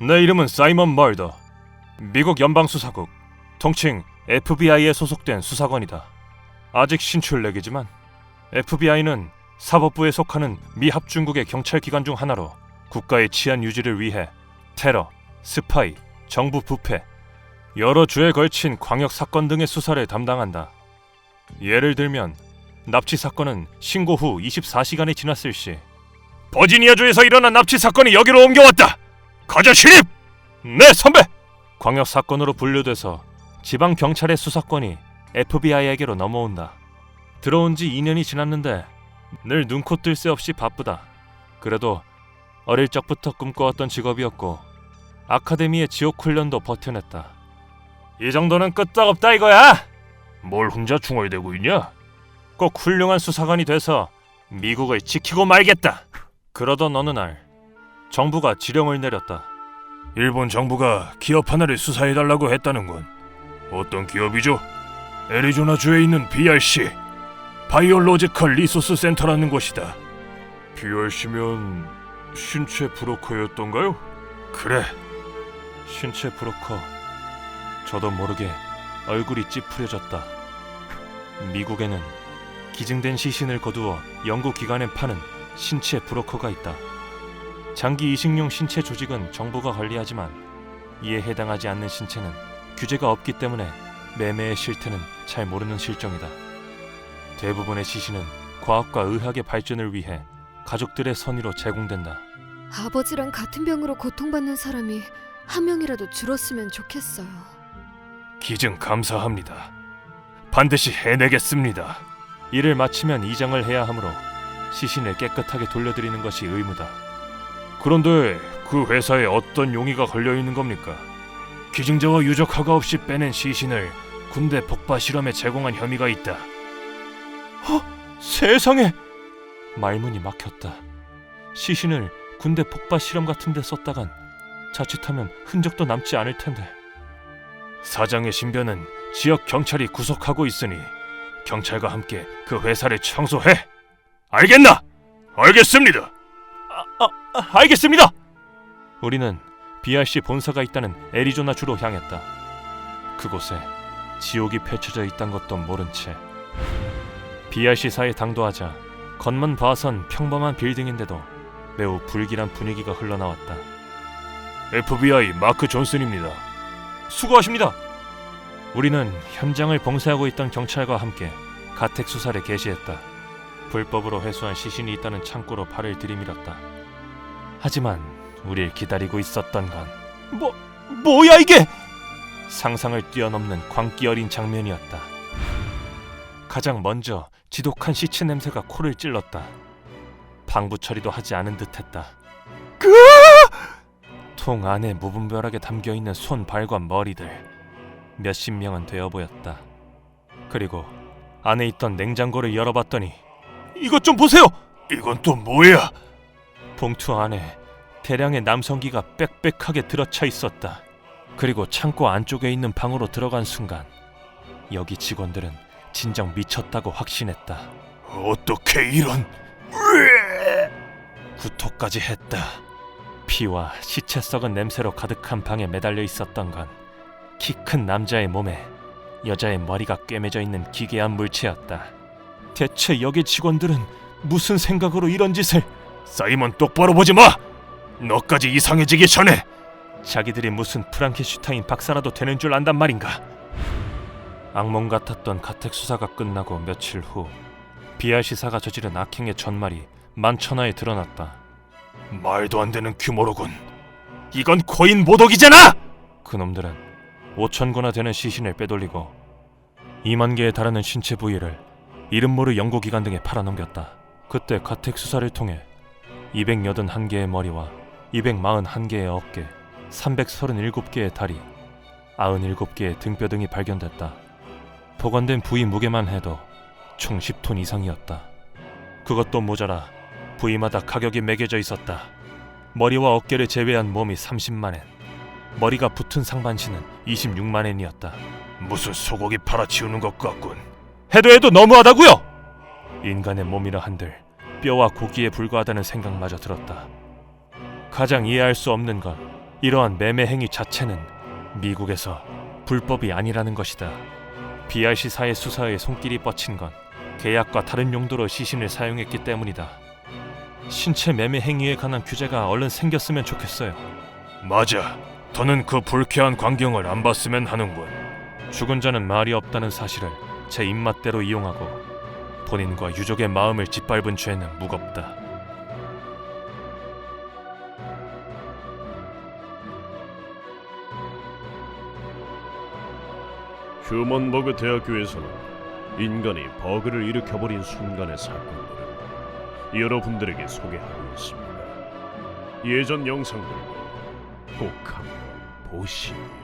내 이름은 사이먼 멀더. 미국 연방수사국, 통칭 FBI에 소속된 수사관이다. 아직 신출내기지만 FBI는 사법부에 속하는 미합중국의 경찰기관 중 하나로 국가의 치안 유지를 위해 테러, 스파이, 정부 부패, 여러 주에 걸친 광역 사건 등의 수사를 담당한다. 예를 들면 납치 사건은 신고 후 24시간이 지났을 시 버지니아주에서 일어난 납치 사건이 여기로 옮겨왔다. 가자 신입! 네 선배! 광역 사건으로 분류돼서 지방 경찰의 수사권이 FBI에게로 넘어온다. 들어온 지 2년이 지났는데 늘 눈코 뜰 새 없이 바쁘다. 그래도 어릴 적부터 꿈꿔왔던 직업이었고 아카데미의 지옥 훈련도 버텨냈다. 이 정도는 끄떡없다 이거야. 뭘 혼자 중얼대고 있냐? 꼭 훌륭한 수사관이 돼서 미국을 지키고 말겠다. 그러던 어느 날 정부가 지령을 내렸다. 일본 정부가 기업 하나를 수사해달라고 했다는군. 어떤 기업이죠? 애리조나주에 있는 BRC, 바이올로지컬 리소스 센터라는 곳이다. BRC면 신체 브로커였던가요? 그래, 신체 브로커. 저도 모르게 얼굴이 찌푸려졌다. 미국에는 기증된 시신을 거두어 연구기관에 파는 신체 브로커가 있다. 장기 이식용 신체 조직은 정부가 관리하지만 이에 해당하지 않는 신체는 규제가 없기 때문에 매매의 실태는 잘 모르는 실정이다. 대부분의 시신은 과학과 의학의 발전을 위해 가족들의 선의로 제공된다. 아버지랑 같은 병으로 고통받는 사람이 한 명이라도 줄었으면 좋겠어요. 기증 감사합니다. 반드시 해내겠습니다. 일을 마치면 이장을 해야 하므로 시신을 깨끗하게 돌려드리는 것이 의무다. 그런데 그 회사에 어떤 용의가 걸려있는 겁니까? 기증자와 유족화가 없이 빼낸 시신을 군대 폭파 실험에 제공한 혐의가 있다. 세상에! 말문이 막혔다. 시신을 군대 폭파 실험 같은 데 썼다간 자칫하면 흔적도 남지 않을 텐데. 사장의 신변은 지역 경찰이 구속하고 있으니 경찰과 함께 그 회사를 청소해! 알겠나? 알겠습니다! 알겠습니다! 우리는 BRC 본사가 있다는 애리조나주로 향했다. 그곳에 지옥이 펼쳐져 있단 것도 모른 채 BRC사에 당도하자 겉만 봐선 평범한 빌딩인데도 매우 불길한 분위기가 흘러나왔다. FBI 마크 존슨입니다. 수고하십니다. 우리는 현장을 봉쇄하고 있던 경찰과 함께 가택 수사를 개시했다. 불법으로 회수한 시신이 있다는 창고로 발을 들이밀었다. 하지만 우릴 기다리고 있었던 건 뭐야 이게! 상상을 뛰어넘는 광기 어린 장면이었다. 가장 먼저 지독한 시체 냄새가 코를 찔렀다. 방부 처리도 하지 않은 듯했다. 통 안에 무분별하게 담겨있는 손, 발과 머리들 몇십 명은 되어 보였다. 그리고 안에 있던 냉장고를 열어봤더니 이것 좀 보세요! 이건 또 뭐야? 봉투 안에 대량의 남성기가 빽빽하게 들어차 있었다. 그리고 창고 안쪽에 있는 방으로 들어간 순간 여기 직원들은 진정 미쳤다고 확신했다. 어떻게 이런... 구토까지 했다. 피와 시체 썩은 냄새로 가득한 방에 매달려 있었던 건 키 큰 남자의 몸에 여자의 머리가 꿰매져 있는 기괴한 물체였다. 대체 여기 직원들은 무슨 생각으로 이런 짓을... 사이먼 똑바로 보지 마! 너까지 이상해지기 전에! 자기들이 무슨 프랑켄슈타인 박사라도 되는 줄 안단 말인가? 악몽 같았던 가택 수사가 끝나고 며칠 후 BRC사가 저지른 악행의 전말이 만천하에 드러났다. 말도 안 되는 규모로군. 이건 코인 모독이잖아! 그놈들은 5,000구나 되는 시신을 빼돌리고 2만 개에 달하는 신체 부위를 이름 모를 연구기관 등에 팔아넘겼다. 그때 가택 수사를 통해 281개의 머리와 241개의 어깨, 337개의 다리, 97개의 등뼈 등이 발견됐다. 보관된 부위 무게만 해도 총 10톤 이상이었다. 그것도 모자라 부위마다 가격이 매겨져 있었다. 머리와 어깨를 제외한 몸이 30만 엔, 머리가 붙은 상반신은 26만 엔이었다. 무슨 소고기 팔아치우는 것 같군. 해도 너무하다고요! 인간의 몸이라 한들 뼈와 고기에 불과하다는 생각마저 들었다. 가장 이해할 수 없는 건 이러한 매매 행위 자체는 미국에서 불법이 아니라는 것이다. BRC사의 수사에 손길이 뻗친 건 계약과 다른 용도로 시신을 사용했기 때문이다. 신체 매매 행위에 관한 규제가 얼른 생겼으면 좋겠어요. 맞아. 더는 그 불쾌한 광경을 안 봤으면 하는군. 죽은 자는 말이 없다는 사실을 제 입맛대로 이용하고 본인과 유족의 마음을 짓밟은 죄는 무겁다. 휴먼버그 대학교에서는 인간이 버그를 일으켜버린 순간의 사건들을 여러분들에게 소개하고 있습니다. 예전 영상들도 꼭 한번 보시기.